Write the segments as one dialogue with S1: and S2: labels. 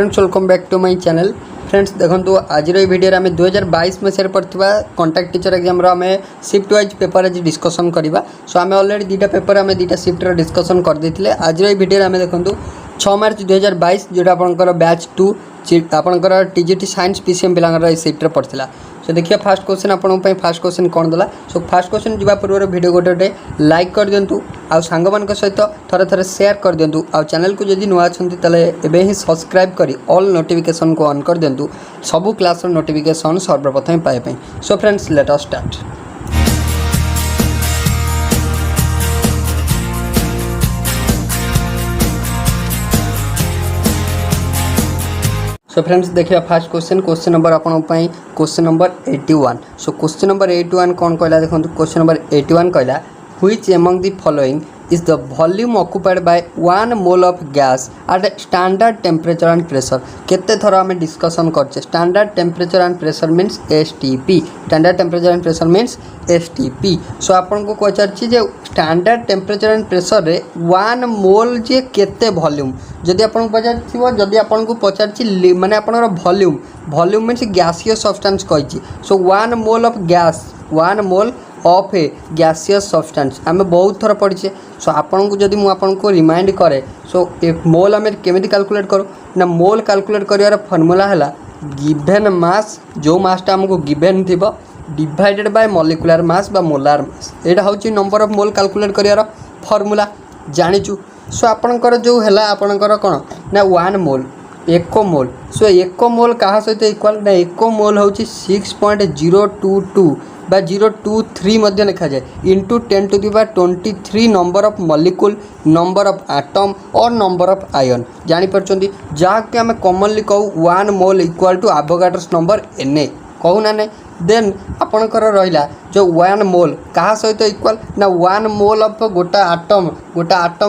S1: Friends welcome back to my channel. Friends देखो आज video आम 2022 मसीह पढ़ा कंटाक्ट टीचर एग्जाम आम शिफ्ट वाइज पेपर आज डिस्कसन करवा। सो आम अलरेडी दुटा पेपर आम दुटा शिफ्टर डिस्कसन कर देते। आज वीडियो आम देखो 6 मार्च 2022 जोटा आपंकर बैच 2 आपंकर टीजीटी साइंस पीसीएम पिलांगर शिफ्ट पड़ता। सो देखिए फास्ट क्वेश्चन आपंप फास्ट क्वेश्चन कौन देला। सो फास्ट क्वेश्चन जी पूर्व वीडियो गोटे लाइक कर दिंतु आउ सांग मान सहित थरे थरे शेयर कर दिंतु आउ चैनल को जदि नुआ एबे ही सब्सक्राइब करी ऑल नोटिफिकेशन को ऑन कर दिंतु सबू क्लास नोटिफिकेशन सर्वप्रथम पाए। So friends let us start. So friends देखिए फास्ट क्वेश्चन नंबर आपन question number 81। So question number 81 कौन कहला देखो। क्वेश्चन नंबर 81 कहला which among the following is the volume occupied by 1 mole of gas at standard temperature and pressure। केते थर आम discussion करछे standard temperature and pressure means STP. Standard temperature and pressure means STP. So आपन को पचारछि जे standard temperature and pressure रे 1 मोल जे केते वॉल्यूम जदि आपन को पचारथिबो जदि आपन को पचारछि माने आपनर वॉल्यूम मीन्स गैसियस सब्सटेंस कहिछि। So 1 mole of gas 1 mole of a gaseous substance आम बहुत थर पढ़ीचे। सो आपन को जदि आपन को रिमाइंड करे सो एक मोल आम केमिति कैलकुलेट करूँ ना मोल कैलकुलेट कर फॉर्मूला है गिवेन मास जो मासटा आमको गिवेन थी डिवाइडेड बाय मॉलिक्यूलर मास बा मोलार मास यहाँ हूँ नंबर ऑफ मोल कैलकुलेट कर फॉर्मूला जानीचु। सो आपणकर जो है आपणकर कौन ना 1 मोल एक मोल। सो एक मोल क्या सहित इक्वाल ना एक मोल हूँ 6.022 बा 023 मध्य लिखा जाए into 10⁻23 number of molecule number of atom और नंबर ऑफ आयन जानीपरचंदी जहाँकि आम कॉमनली कहू 1 mole equal to Avogadro's number Na कहू ना। देन आपणकर रहा जो 1 मोल क्या सहित इक्वाल ना 1 मोल ऑफ गोटा आटम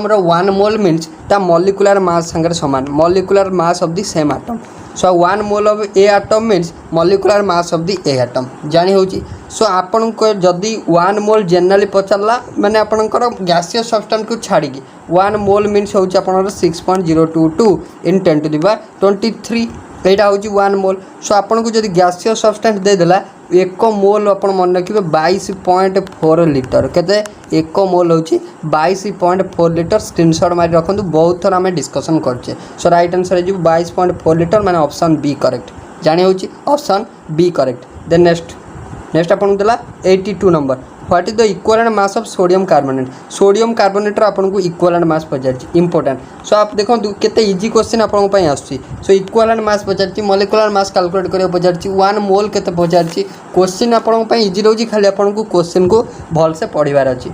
S1: रो 1 मोल मीन्स ता मॉलिक्यूलर मास संगे समान molecular mass of the same atom. So 1 mole of a atom means molecular mass of the a atom जानी होची। सो आपन को जदि 1 मोल जनरली पचारला माने आपनकर गैसियस सब्सटेंस को छाड़ी 1 मोल मीन्स होची आपनकर 6.022 इन 10⁻23 एटा होची 1 मोल। सो आपन को जदि गैसियस सब्सटेंस दे देला एक मोल अपन मन रखिए 22.4 लिटर केते एक मोल होची 22.4 लिटर स्क्रीनशॉट मारी रखु बहुत थर आम डिस्कसन करछे। सो राइट आंसर है 22.4 लिटर माने ऑप्शन बी करेक्ट जानी होची option B correct. Then next अपन देला 82 number what is the equivalent mass of sodium carbonate आपन को इक्विवेलेंट मास पचारछि इंपोर्टेंट। सो आप देखो केते इजी क्वेश्चन आपन पई आछि। सो इक्विवेलेंट मास पचारछि मॉलिक्यूलर मास कैलकुलेट करियो पचारछि 1 मोल केते पचारछि क्वेश्चन आपन पई इजी रहउछि खाली आपन को क्वेश्चन को भल से पढिबार अछि।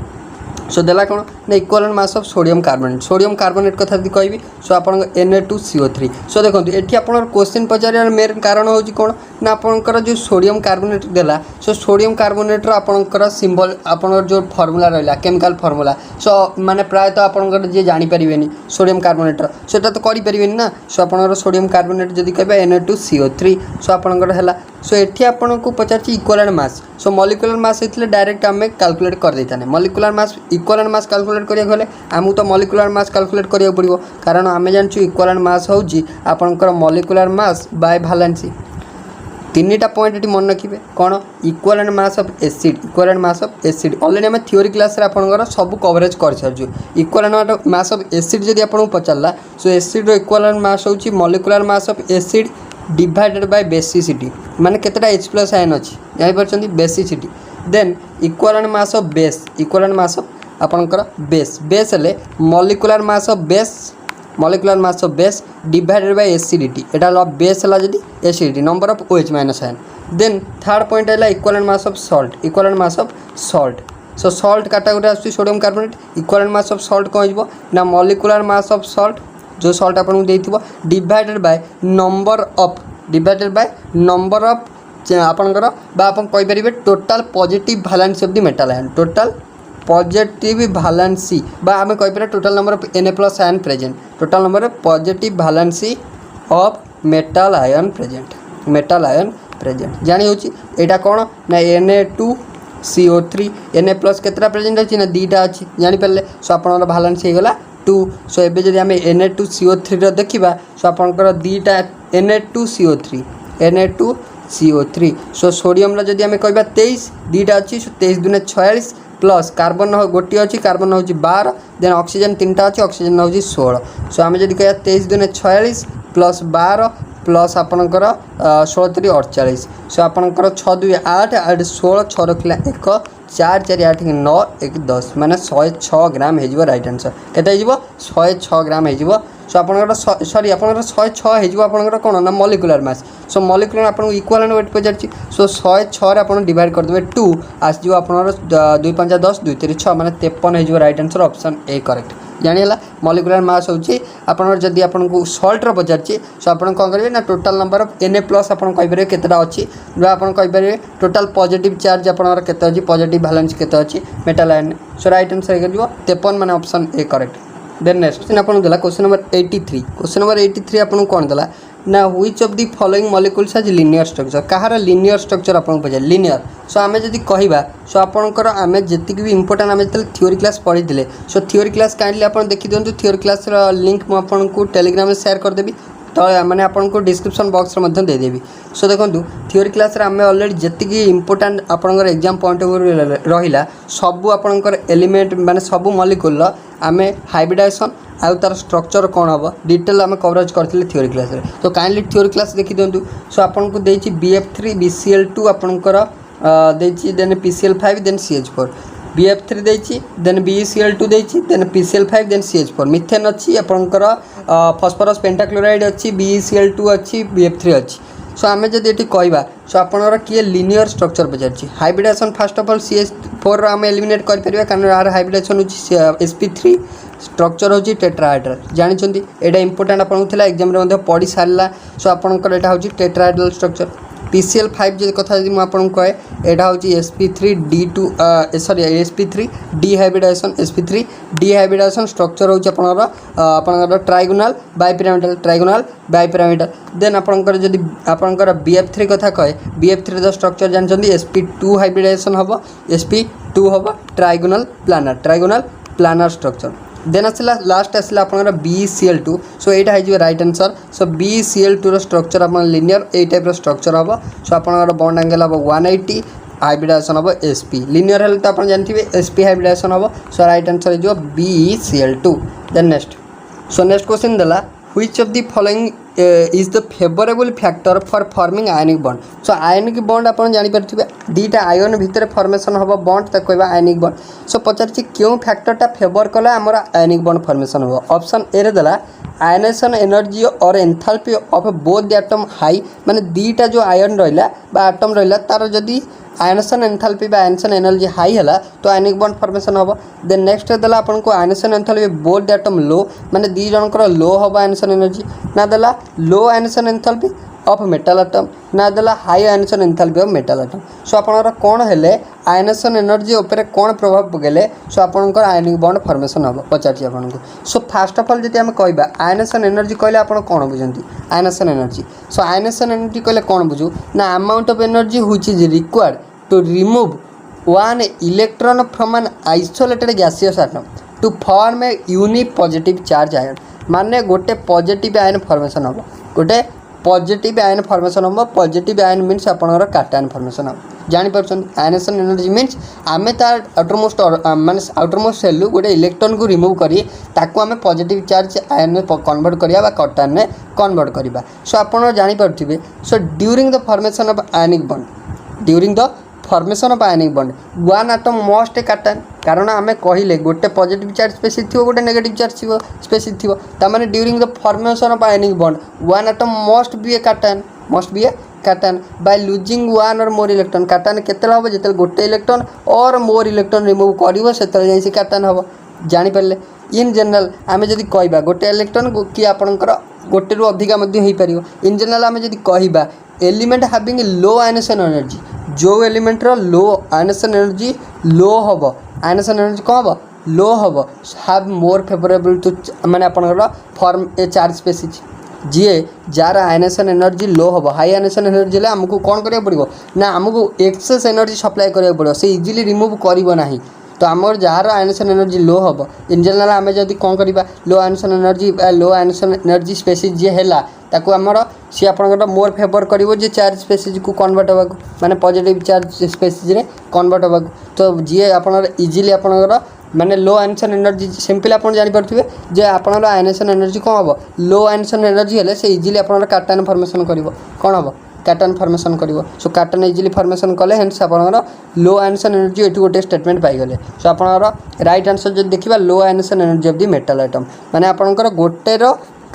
S1: सो देला कौन ना equivalent mass of sodium carbonate कथा कहबी। सो आप Na2CO3। सो देखो ये आप क्वेश्चन पचार मेन कारण हूँ कौन ना आपंकर जो सोडियम कार्बोनेट देला। सो सोडियम कार्बोनेट आपंकर सिंबल आपन जो फॉर्मूला रहा केमिकल फॉर्मूला। सो माने प्रायतः आपंकर जी जानीपारे सोडियम कार्बोनेट सेटा तो करें ना। सो आप सोडियम कार्बोनेट जब कह Na2CO3 सो आपंकर है। सो ये आपन को पचार इक्विवेलेंट मास। सो मॉलिक्यूलर मास होते डायरेक्ट आम कैलकुलेट कर देता molecular mass equivalent mass calculate करिया गले आमु तो मॉलिक्यूलर मास कैलकुलेट करिया पड़िबो कारण आमे जानछु इक्विवेलेंट मास होउची आपनकर मॉलिक्यूलर मास बाय वैलेंसी। तीनटा पॉइंट एटी मन रखिबे कौन equivalent mass of acid already आम थ्योरी क्लास रे आपनकर सब कवरेज कर सारछु। इक्विवेलेंट मास ऑफ एसिड जदि आपन पचारला सो एसिड रो इक्विवेलेंट मास होउची molecular mass of acid divided by basicity माने केतेटा H+ आयन अछि जानि परछंती basicity. Then equivalent mass of आपनकर बेस हेले molecular mass of base divided by acidity Etah base हला जदी acidity number of OH- ion. Then third point है equivalent mass of salt. So salt category आसुची sodium carbonate equivalent mass of salt कौन हो ना molecular mass of salt जो salt आपन देइथिबो डिवाइडेड बाय नंबर ऑफ आपनकर बा आपन कहि परिबे total positive valency of the metal ion total positive valency बा आमे कहि परिबे total number of Na+ ion present total number of positive valency of metal ion present जानी होची एटा कोन ना Na2CO3 Na+ केतरा प्रेजेंट अछि ना 2टा अछि जानि परले। सो आपनर वैलेंसी हे गला 2 सो एबे जदि आमे Na2CO3 रो देखिबा सो आपनकर दीटा Na2CO3 Na2CO3 सो सोडियम ला जदि आमे कहबा 23 दीटा अछि सो 23 दुने 46 प्लस कार्बन गोटे अच्छी कार्बन हूँ 12 देन ऑक्सीजन 3टा अच्छी ऑक्सीजन हूँ 16 सो आम जब कह 23 दुने 46 प्लस 12 प्लस आपणकर 16 3 48 सो आपणकर 6 2 8 8 16 6 रखला 1 4 4 8 9 1 10 माने 106 ग्राम हो राइट आंसर केते हो 106 ग्राम हो सो आपणकर सॉरी आपणकर 106 हो आपणकर कोन ना मॉलिक्यूलर मास सो मॉलिक्यूलर आपन इक्विवेलेंट वेट पचारछि सो 106 रे आपन डिवाइड कर देबे 2 आस जो आपणकर 2 5 10 2 3 6 माने 53 हो right answer option A correct जानिला मॉलिक्यूलर मास होची आपन जदी आपन को सॉल्ट रो पचारछि सो आपन कोन करबे ना टोटल नंबर ऑफ Na+ आपन कहि परबे केतेटा अछि बा आपन कहि परबे टोटल पॉजिटिव चार्ज आपन केते अछि पॉजिटिव वैलेंस केते अछि metal ion so right answer हे गयो 53 माने option A correct then next question आपन देला क्वेश्चन नंबर 83 आपन कोन देला ना which of the following molecules has linear structure कहार लिनियर स्ट्रक्चर आपन पजे लिनियर सो आमे जदी कहिबा सो आपनकर आमे जतिक भी इंपोर्टेंट आमे जते थ्योरी क्लास पढी दिले सो थ्योरी क्लास काइंडली आपन देखि दियंतु थ्योरी क्लास रो लिंक म आपन को टेलीग्राम में शेयर कर देबी तो मैंने आपन को डिस्क्रिप्शन बॉक्स रे दे देबी सो देखो थ्योरी क्लास रे आमे ऑलरेडी जतिक इंपोर्टेंट आपनकर एग्जाम पॉइंट ऑफ व्यू रहिला सब आपनकर एलिमेंट माने सब मॉलिक्यूल आमे हाइब्रिडाइजेशन आउ तार स्ट्रक्चर कौन हम डिटेल आम कवरेज करते थ्योरी क्लास रे तो काइंडली थ्योरी क्लास देखि दियंतु सो आपन को देछि BF3 BCl2 आपनकर देछि then PCl5 then CH4 BF3 देछि देन BCl2 देछि then PCl5 then CH4 methane अछि आपनकर फास्फोरस पेंटाक्लोराइड अछि BCl2 अछि BF3 अछि सो आमे जदि एटी कहबा सो आपनर किए लिनियर स्ट्रक्चर पचारछि hybridization first of all CH4 रो आमे एलिमिनेट कर परिबा कारण यार हाइब्रिडेशन होछि sp3 स्ट्रक्चर होछि टेट्राहाइड्रल जानिछंती एटा इंपोर्टेंट आपन होथिला एग्जाम रे मध्ये पढी सारला सो आपनकर एटा होछि टेट्राहाइड्रल स्ट्रक्चर PCl5 जे कथा यदि म आपन कहे एटा होछि sp3d2 sorry sp3 डिहाइब्रिडेशन sp3 डिहाइब्रिडेशन structure होछि आपनकर ट्राइगोनल बाइपिरामिडल देन आपनकर जदि आपनकर BF3 कथा कहे BF3 the structure जानछंती sp2 hybridisation हबो sp2 हबो ट्राइगोनल प्लानर स्ट्रक्चर देन आसला लास्ट आसला आपनकर BCl2 सो एटा है जो राइट आंसर सो BCl2 रो स्ट्रक्चर आपन लिनियर ए टाइप रो स्ट्रक्चर हबो सो आपनकर बॉन्ड एंगल हबो 180 हाइब्रिडेशन हबो sp लिनियर हेल तो आपन जानथिबे sp हाइब्रिडेशन हबो सो राइट आंसर है जो BCl2 then next so next question देला which of the following is the favorable factor for forming ionic bond so ionic bond आपण जानि परथिबे दीटा आयन भितर फॉर्मेशन हबो बॉन्ड त कहबा आयनिक बॉन्ड सो पचारछि क्यों फैक्टर टा फेवर कला हमरा आयनिक बॉन्ड फॉर्मेशन हबो ऑप्शन ए रे देला आयनेशन एनर्जी और enthalpy of both the atom high माने दीटा जो आयन रहिला बा एटम रहिला तार जदी आयनेशन एंथैल्पी बा आयनेशन एनर्जी हाई हला तो आयनिक बॉन्ड फॉर्मेशन हबो देन नेक्स्ट देला आपन को ionization enthalpy both the atom low माने दी जनकर लो हबो आयनेशन एनर्जी ना देला low ionization enthalpy of metal atom ना देला high ionization enthalpy of metal atom so आपनर कोन हेले आयनेशन एनर्जी ऊपर कोन प्रभाव पगेले सो आपनकर आयनिक बॉन्ड फॉर्मेशन हबो पचारछि आपन को सो फर्स्ट ऑफ ऑल जति हम कहबा आयनेशन एनर्जी कहले आपन कोन बुझंती ionization energy so ionization energy कहले कोन बुझू ना amount of energy which is required to remove one electron from an isolated gaseous atom to form a unique positive charge ion माने गोटे पॉजिटिव आयन फॉर्मेशन हम गोटे पॉजिटिव आयन फॉर्मेशन हम positive ion means आपनकर काटायन formation हम जानि परछन ionisation energy means आमे तार आउटरमोस्ट माने आउटरमोस्ट सेल गोटे इलेक्ट्रॉन को रिमूव करी ताको आमे पॉजिटिव चार्ज आयन में कन्वर्ट करिया बा काटायन में कन्वर्ट करिबा सो आपन जानि परथिबे so during the formation of ionic bond during the formation of ionic bond one atom must cation कारण आमे कहिले गोटे पॉजिटिव चार्ज स्पेसिस थिबो गोटे नेगेटिव चार्ज स्पेसिस थिबो त माने during the formation of ionic bond one atom must be a cation by losing one or more electron काटायन केते हबो जेते गोटे electron or more electron remove करिवो सेते जाई से काटायन हबो जानि परले इन जनरल आमे जदी कहबा गोटे इलेक्ट्रॉन कि आपनकर गोटे रु अधिका मध्ये होई परिवो इन जनरल आमे जदी कहबा element having low ionisation energy जो एलिमेंट रो लो आयनेशन एनर्जी लो हबो आयनेशन एनर्जी को हबो लो हबो हैव मोर फेवरेबल टू माने आपनकर फॉर्म ए चार्ज स्पेसिस जे जार आयनेशन एनर्जी लो हबो हाई आयनेशन एनर्जी ले हमको कोन करिया पड़िबो ना हमको एक्सेस एनर्जी सप्लाई करिया पड़िबो से इजीली रिमूव करिवो नाही तो आमर जार आयनेसन एनर्जी लो हम इन जनरल आम जब कौन करवा लो ionization energy low ionization energy species जी है ताकू आमर सी आपंकर मोर फेवर कर चार्ज स्पेसीज को कन्वर्ट होगा माने पॉजिटिव चार्ज स्पेसीज रे कन्वर्ट होगा तो जी आप इजिली आपंकर माने लो आयनेसन एनर्जी सिंपल आप जानीपे जे आप आयनेसन एनर्जी कौन हम लो आयनेसन एनर्जी है से इजिली आप कार्टन फॉर्मेशन कर कौन हम कार्टन फॉर्मेशन कर सो कार्टन इजिली फॉर्मेशन कले हेन्स आप लो आयनेसन एनर्जी ये गोटे स्टेटमेंट पाइगले सो आप राइट आंसर जो देखा low ionization energy of the metal atom माने आपंकर गोटे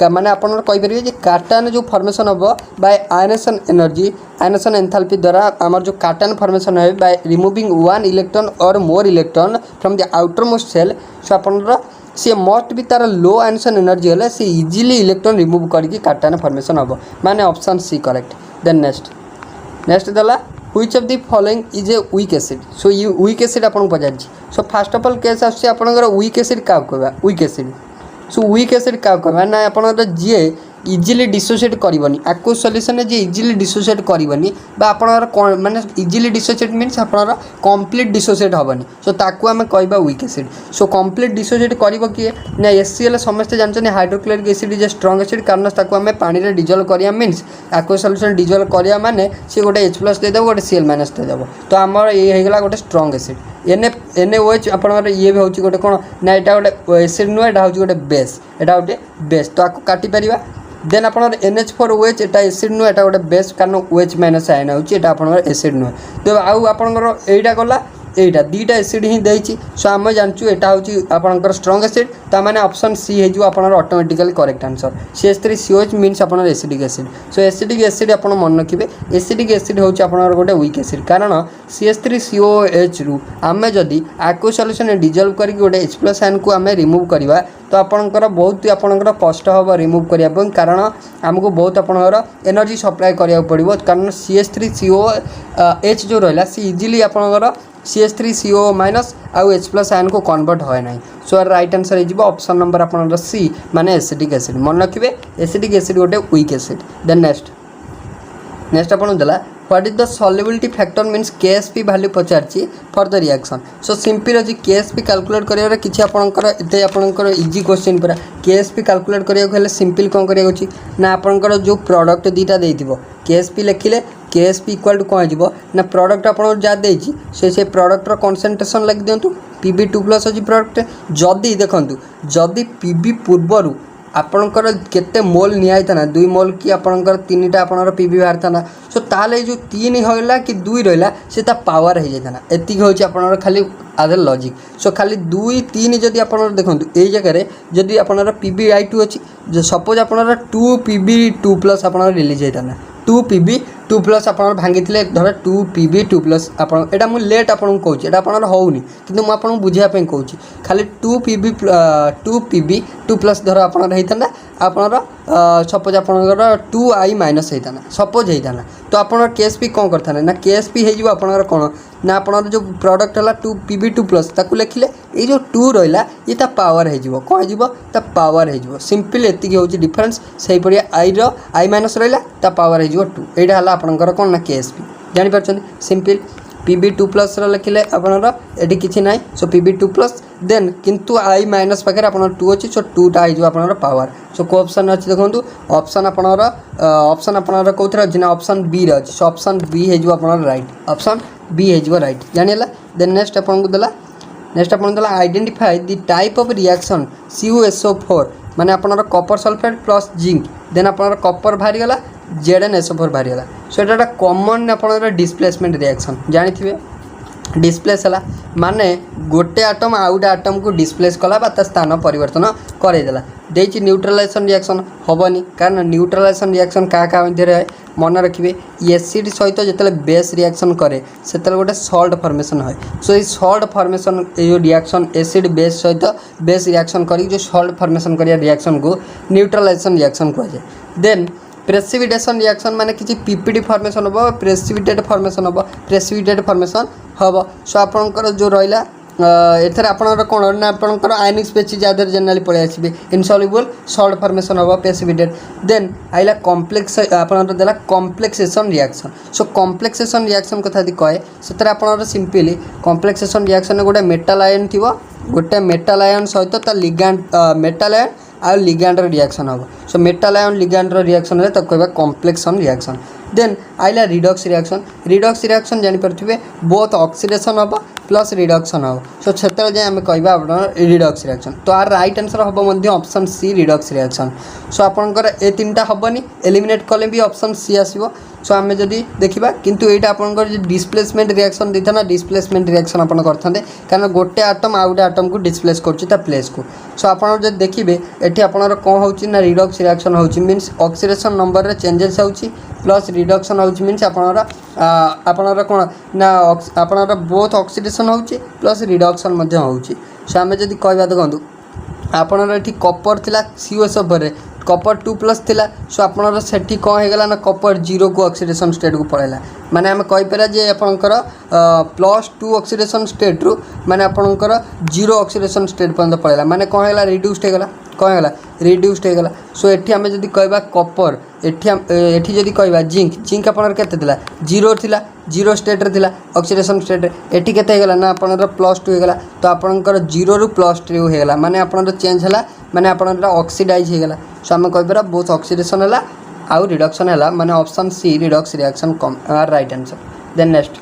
S1: माने आप कहींपर जे कार्टन जो फॉर्मेशन हम by ionization energy ionization enthalpy द्वारा आमर जो कार्टन फॉर्मेशन है by removing one electron or more electron from the outermost shell so आप सी मस्ट भी तार लो आयनेसन एनर्जी है सी इजिली इलेक्ट्रॉन रिमूव करके कार्टन फॉर्मेशन हम माने option C correct then next देला which of the following is a weak acid so ये वीक एसिड आपको पचार so first of all case आस वीक एसिड क्या कहवा weak acid so weak acid क्या कहवा ना आप जी इजिली डिसोसिएट करनी आको सॉल्यूशन जी इजिली डिसोसिएट करनी माने इजिली डिसोसिएट मीन्स आप कंप्लीट डिसोसिएट हेनी सो ताकू आम कहवा weak acid so complete dissociate कर किए ना एचसीएल समस्ते जानते hydrochloric acid is a strong acid कारण ताकू आम पानी में डिजल्व करिया मीन्स आको सॉल्यूशन डिजल्व करिया माने सी गोटे H+ देदेव गोटे Cl- देदेव तो आमर ये होगा गोटे स्ट्रॉन्ग एसिड NaOH आप ये भी हूँ गोटे कौन ना यहाँ गोटे एसिड नुह यहाँ हूँ गोटे बेस यहाँ गोटे बेस तो आपको काटिपर देन आप NH4OH एटा एसिड नुह यहाँ गोटे बेस कारण OH- आयन होता एसिड नुह तो आउ आपंकर यहीटा गला एटा दुईटा एसिड ही देती सो आम जानचु यहाँ हूँ आपंकर स्ट्रॉन्ग एसिड तो मैंने ऑप्शन सी हो automatically correct answer CH3COH means आप acidic acid so acidic acid आप मन रखिए एसिडिक एसिड हूँ आप गोटे वीक एसिड कारण CH3COH रु आम जदि आको सॉल्यूशन डिजल्व करके गोटे H+ आयन को आम रिमूव करवा तो आपंकर बहुत आपंकर कष्ट हम रिमूव करने कारण आमको बहुत आपंकर एनर्जी सप्लाई करा पड़ो कारण CH3COH जो रहा सी इजिली आपंकर CH3CO- आउ H+ आयन को कन्वर्ट होए ना सो राइट आंसर हो ऑप्शन नंबर आप सी माने एसिडिक एसिड मन रखिए एसिडिक एसिड गोटे वीक एसिड देन नेक्स्ट आपन देला what is the solubility factor means KSP value पचारची for the reaction so simple अच्छी KSP कैलकुलेट करियर किछि आपनकर एते आपनकर इजी क्वेश्चन पूरा KSP कैलकुलेट करिया हेले सिंपल कोन करिया होची ना आपनकर जो प्रोडक्ट दीटा देइथिबो KSP लिखिले KSP इक्वल टू कौन हो ना प्रोडक्ट आपन जा देछि से प्रोडक्टर कॉन्सेंट्रेशन लग दियंतु Pb2+ अच्छी प्रोडक्ट जदि देखंतु जदि Pb पूर्वरु आपणकर केते मोल निआई ना 2 मोल कि आपणकर 3टा आपणकर Pb बाहर था सो ताले जो 3 होला कि 2 रहला से ता पावर हो जाता एति होची आपणकर खाली आदर लॉजिक सो खाली 2 3 जदि आपणकर देखंतु ए जगह रे जदि आपणकर Pb/2 अछि जो सपोज आपणकर 2 Pb2+ आपणकर रिलीज होता 2 Pb2+ आप भांगी धर 2 Pb2+ आप मुझे लेट आपको कहूँ यहाँ आप होनी कि मुझे बुझापी कहूँ खाली 2 Pb2+ धर आप सपोज आपंकर 2I- होता सपोज होता तो आप KSP कौन करता ना KSP हो आपंकर कौन ना आप जो प्रोडक्ट है 2 Pb2+ ताकू लिखिले ये जो 2 रहा ये ता पावर हो कौन हो पावर हो सिंपल एति हूँ डिफरेन्स से I रहा ता पावर हो 2 यहाँ है आपंकर कौन ना KSP जानीपार सिंपल Pb2+ लिखिले आपनर एटी किछि नाइ सो Pb2+ देन किंतु I- पाखे आपनर 2 अच्छी सो 2टा हो आपनर पावर सो को ऑप्शन अच्छी देखो ऑप्शन आपनर कौन अच्छी ना ऑप्शन बी रे अच्छी सो ऑप्शन बी हो आपनर राइट ऑप्शन बी हो राइट जानिला देन नेक्स्ट आपन को देला नेक्स्ट आपन देला identify the type of reaction CuSO4 माने आपनर copper sulphate plus zinc then आपनर कॉपर बाहरी गला ZnSO4 बाहरी गला सो एटा कॉमन आपनर डिस्प्लेसमेंट रिएक्शन जानि थिबे डिस्प्लेस है माने गोटे आटम आउ गोटे आटम को डिस्प्लेस कला स्थान परिवर्तन करदेला देछि न्यूट्रलाइजेशन रिएक्शन हेनी कारण न्यूट्रलाइजेशन रिएक्शन क्या मध्य मन रखिए एसिड सहित जो बेस रिएक्शन करे से गोटे सल्ट फॉर्मेशन है सो ये सल्ट फॉर्मेशन जो रिएक्शन एसिड बेस सहित बेस रिएक्शन करी जो सल्ट फॉर्मेशन करिया रिएक्शन को न्यूट्रलाइजेशन रिएक्शन कहुए देन प्रेसिपिटेशन रिएक्शन माने किसी पीपीडी फॉर्मेशन हम प्रेसिपिटेट फॉर्मेशन हम प्रेसिपिटेट फॉर्मेशन हम सो आपंकर जो रहा एथर आपणर कौन ना आपंकर आयनिक स्पेसीज आधर जेनराली पलि आसबे इनसल्युबल सल्ट फॉर्मेशन हम प्रेसिपिटेट देन आइला कॉम्प्लेक्स आपणर देला complexation reaction so complexation reaction कथा कहे से आपणर सिंपली कॉम्प्लेक्सेशन रिएक्शन गोटे मेटाल आयन थी गोटे मेटाल आयन सहित ता लिगैंड मेटाल आयन आ लिगैंड रिएक्शन हम सो मेटाल आयन लिगैंड रिएक्शन है तक कहबा कॉम्प्लेक्सन रिएक्शन देन आइला रिडक्स रिएक्शन जानि परथिबे बोथ ऑक्सीडेशन हम प्लस रिडक्शन हम सो क्षेत्र जाए आम कहबा रिडक्स रिएक्शन तो आर राइट आंसर हम मध्य option C redox reaction so आपनकर ए तीनटा हबनी एलिमिनेट कले भी ऑप्शन सी आसीबो सो आम जदि देखा किंतु एटा आपनकर जो डिस्प्लेसमेंट रिएक्शन देता ना डिस्प्लेसमेंट रिएक्शन आपन करथांते कारण गोटे आटम आ गोटे आटम को डिस्प्लेस करछि ता प्लेस को सो आपन जदि देखिबे एठी आपनर कोन होछि ना रिडक्स रिएक्शन होछि मींस ऑक्सीडेशन नंबर रे चेंजेस होछि प्लस रिडक्शन होछि मींस आपनर कोन ना आपनर बोथ ऑक्सीडेशन होछि प्लस रिडक्शन मध्य होछि सो आम जदि कहबा देखंतु आपनर एठी कॉपर थिला COSO पर कॉपर 2+ थिला सो आपनर सेठी कौन होगला ना कॉपर 0 को ऑक्सीडेशन स्टेट को पळैला माने आम कहि पारा जे आपनकर +2 ऑक्सीडेशन स्टेट रु माने आपनकर 0 ऑक्सीडेशन स्टेट पर्यंत पळैला माने कौन होगला रिड्यूस्ड होगला कौन होगला रिड्यूस्ड होगला सो एठी आम जदि कहबा कॉपर एठी जदि कहबा जिंक आपनर केते थिला 0 थिला 0 स्टेट रे थिला ऑक्सीडेशन स्टेट एठी केते होगला ना आपनर +2 होगला तो आपनकर 0 रु +2 होगला माने आपनर चेंज हला माने आपनर ऑक्सीडाइज होगला सो आम कहि पारा बोथ ऑक्सीडेशन हला आउ रिडक्शन हला माने ऑप्शन सी रिडक्स रिएक्शन कम आर right answer then next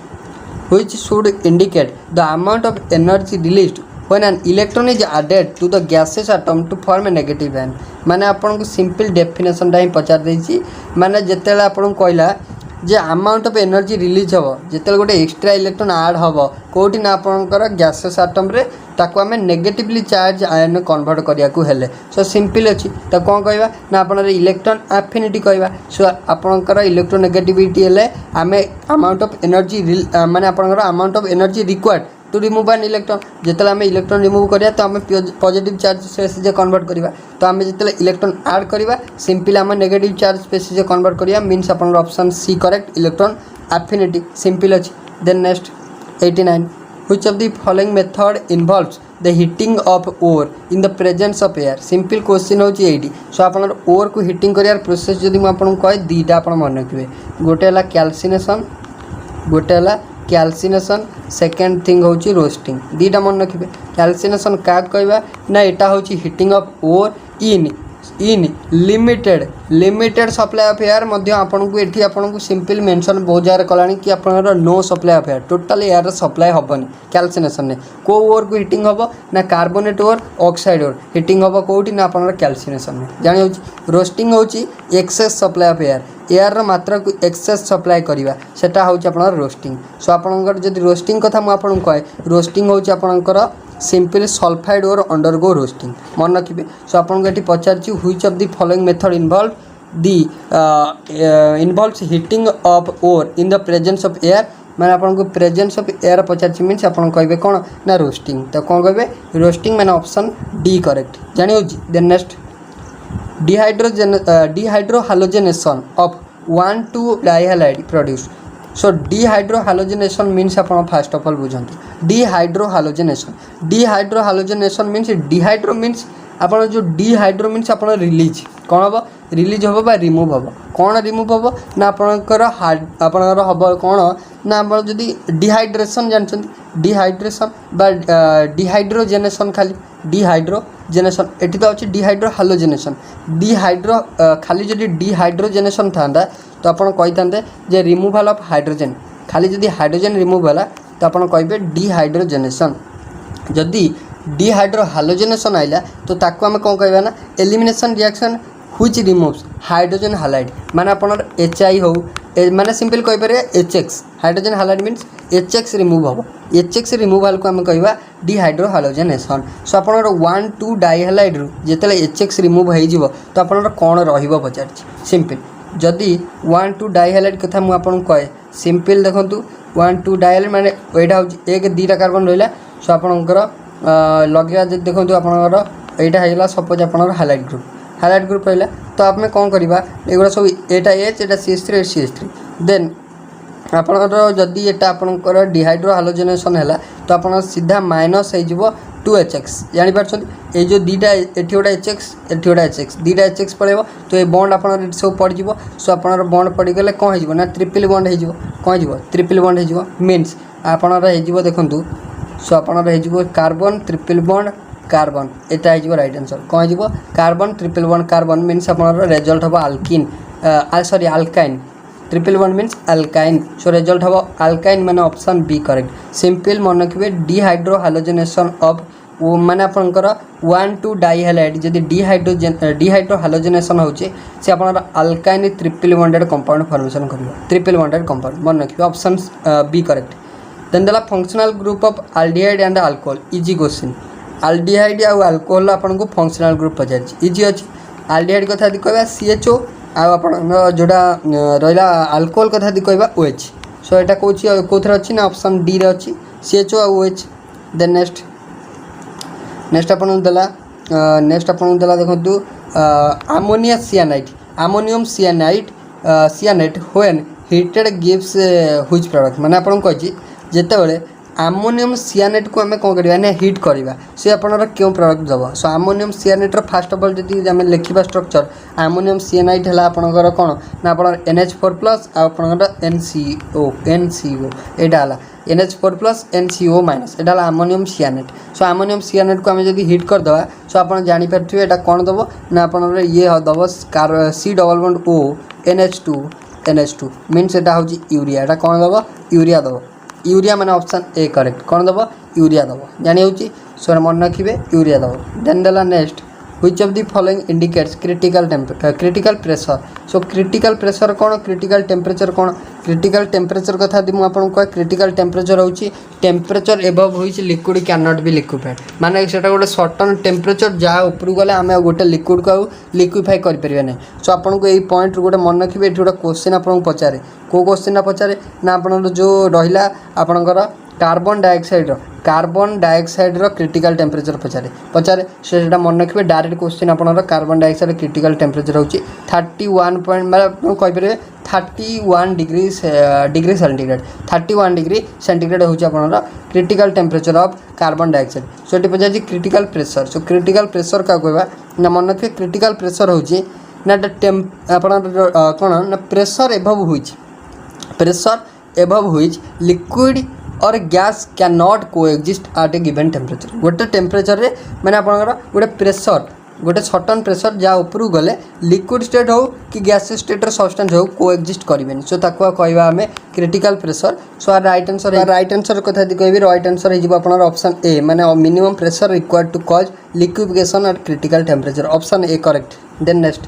S1: which should indicate the amount of energy released when an electron is added to the gaseous atom to form a negative ion माने आपन को simple definition time पचार देछि माने जेतेला आपन कहला जे amount of energy release हो जेतेला गोटे extra electron add हो कोठी ना आपनकर गैसेस एटम रे ताको हमें नेगेटिवली चार्ज आयन कन्वर्ट करिया को हेले सो सिंपल अछि त कोन कहबा ना आपनर इलेक्ट्रॉन एफिनिटी कहबा सो आपनकर इलेक्ट्रोनेगेटिविटी हेले हमें अमाउंट ऑफ एनर्जी माने आपनकर amount of energy required to remove an electron जितेला आम इलेक्ट्रॉन रिमूव करिया तो आम पॉजिटिव चार्ज स्पेसीज कन्वर्ट करिवा तो आम जितेला इलेक्ट्रॉन ऐड करिवा सिंपली आम नेगेटिव चार्ज स्पेसीज कन्वर्ट करिया मीन्स अपन option C correct electron affinity simple अछि then next 89 which of the following method involves the heating of ore in the presence of air simple question होची एडी so अपन ओर को heating करियार process जदि म आपन कहि दीटा अपन मन रखिबे गोटे हला कैल्सिनेशन गोटे हला कैल्सिनेशन सेकेंड थिंग होची रोस्टिंग दीटा मन रखिबे कैल्सिनेशन का कहबा ना एटा होची heating of ore in limited supply of air मध्य आपन को एठी आपन को सिंपल मेंशन बहुत जार कलानी कि आपनर no supply of air total air supply हबनी कैल्सिनेशन ने को ओर को हीटिंग हबो ना carbonate or oxide ore heating हबो कोठी ना आपनर कैल्सिनेशन ने जानि होची रोस्टिंग होची एक्सेस सप्लाई ऑफ एयर रो मात्रा को एक्सेस सप्लाई करिवा सेटा होची आपनर रोस्टिंग सो आपनकर जदि रोस्टिंग कथा मु आपन कहे रोस्टिंग होची आपनकर simple sulphide ore undergo roasting मन रखिए सो आपन को पचार which of the following method involves heating of ore in the presence of air मैंने आपन को प्रेजेंस ऑफ एयर पचार मीन्स आपन कहबे कौन ना रोस्टिंग तो कौन कहबे रोस्टिंग मैंने ऑप्शन डी करेक्ट जानि होची then next dehydrohalogenation of 1,2 dihalide produce so dehydrohalogenation means आपन फर्स्ट ऑफ ऑल बुझंतु डिहाइड्रोहालोजेनेशन मीन्स डिहाइड्रो मीन्स आपन जो डिहाइड्रो मीन्स आपन रिलीज कौन हम रिलीज हम बा रिमूव हम कौन रिमूव हम ना आपनकर आपनकर हम कौन ना आप जदि डिहाइड्रेशन जानछन डिहाइड्रेशन बा डिहाइड्रोजेनेशन खाली डिहाइड्रोजेनेशन एटी तो अच्छे डिहाइड्रोहालोजेनेशन डिहाइड्रो खाली जदि डिहाइड्रोजेनेशन था तो आपन कहि थांते जे रिमूवल ऑफ हाइड्रोजन खाली जदि हाइड्रोजन रिमूव होला तो आपन कहबे डिहाइड्रोजेनेशन जदि डिहाइड्रोहालोजेनेशन आइला तो ताको हम कौन कहबा ना elimination reaction which removes hydrogen halide माने आपनर HI हो माने सिंपल कहि पारे HX hydrogen halide means HX remove हो HX रिमूवल को हम कहबा डिहाइड्रोहालोजेनेशन सो आपनर 1,2 डाइहैलाइड रु जेतले HX रिमूव होई जिवो तो आपनर कोन रहिबो पचारछि सिंपल जदि 1,2 डाइहैलाइड कथा मु आपन कहे सिंपल देखंतु 1,2 डाइहैलाइड माने एटा हो एक दीटा कार्बन रहिला सो आपनकर लगेगा जदि देखंतु आपनकर एटा हैला सपोज आपनकर हाइलाइट ग्रुप रहिला तो आप में कौन करबा एगुरा सब एटा H एटा CH3 CH3 देन आपणकर जदि एटा आपणकर डिहाइड्रो हालोजेनेसन है तो आप सीधा माइनस हो 2HX जापर ये जो दीटा एटी गोटा HX एटी गोटा HX दीटा HX पड़ेगा तो ये बॉन्ड आप सब पड़ज सो आप बॉन्ड पड़गले कौन हो ट्रिपल बॉन्ड हो कौन हो ट्रिपल बॉन्ड हो मीन्स आपणर हो देखूँ सो आपणर हो कार्बन ट्रिपल बॉन्ड कार्बन एटा हो राइट आंसर कौन हो carbon triple bond carbon means आपणर रिजल्ट हम alkene sorry alkyne triple bond means alkyne so result हम अल्काइन माने ऑप्शन बी करेक्ट सिंपल मन रखिए डिहाइड्रो हालोजेनेसन ऑफ वो माने आपनकर 1,2 डाइहाइलाइड जदि डिहाइड्रो हालोजेनेसन होचे से आपनर alkyne triple bonded compound formation करिवो ट्रिपल बॉन्डेड कंपाउंड मन रखिए ऑप्शन बी करेक्ट देन देला functional group of aldehyde and alcohol easy question aldehyde आ अल्कोहल आपनको फंक्शनल ग्रुप पचार इजी अच्छी अल्डिहाइड कथा कहवा CHO आप जोड़ा रहा अल्कोहल कथा कहवा OH सो यहाँ कौन कौन अच्छी ना ऑप्शन डी रे अच्छी CHO आ OH देन नेक्स्ट आपन देला देखो ammonia ammonium cyanate when heated gives which product माने आपन कहि जेतेबेले अमोनियम सियानेट को आम कौन करवा हिट करवा से आपनर क्यों प्रोडक्ट दब सो अमोनियम सियानेटर फास्ट ऑफ ऑल जब आम लिखा स्ट्रक्चर अमोनियम सियानाइट है आपनकर कौन ना आप NH4+ आपनकर NCO यहाँ NH4+ NCO- यहाँ अमोनियम सियानेट सो अमोनियम सियानेट को आम जब हिट करदे सो आप जापर यहाँ कौन दब ना आप ये दब C double bond O NH2 means यहाँ हूँ यूरिया यहाँ कौन दब यूरिया दब यूरिया माने ऑप्शन ए करेक्ट कौन दब यूरिया दब जानी हो सर मन रखिए यूरिया दब देन देला next which of the following indicates critical pressure so critical pressure कौन क्रिटिकल टेम्परेचर कौन क्रिटिकल टेम्परेचर कथा मुझे आपको कहे क्रिटिकल टेम्परेचर हूँ टेम्परेचर एबव हो liquid can not be liquefied माने से गोटे सर्टन टेम्परेचर जहाँ उपरू गले आम गोटे लिक्विड को लिक्विफाई करें ना सो आपको यही पॉइंट गोटे मन रखिए ये गोटे क्वेश्चन आपको पचारे कौ क्वेश्चन पचारे ना आप जो रहा आपणकर कार्बन डाइऑक्साइड क्रिटिकल टेम्परेचर पचारे से मन रखिए डायरेक्ट क्वेश्चन आपंकर कार्बन डाइऑक्साइड क्रिटिकल टेम्परेचर हूँ 31 पॉइंट मतलब कहीपर 31 डिग्री सेंटीग्रेड 31 डिग्री सेंटीग्रेड हूँ आपंकर critical temperature of carbon dioxide so ये पचार critical pressure so critical pressure क्या कहवा ना मन रखिए क्रिटिकल प्रेशर हूँ ना कौन ना pressure above which liquid or gas cannot coexist at a given temperature गोटे टेम्परेचर रे मैंने आपंकर गोटे प्रेशर गोटे सर्टन प्रेशर जहाँ उपरू गले लिक्विड स्टेट हो कि गैस स्टेट सब्सटेंस हो कोएक्जिस्ट करें सो ताको कहवा आम critical pressure so right answer कथा कह राइट आंसर हो ऑप्शन ए माने minimum pressure required to cause liquefaction at critical temperature option A correct then next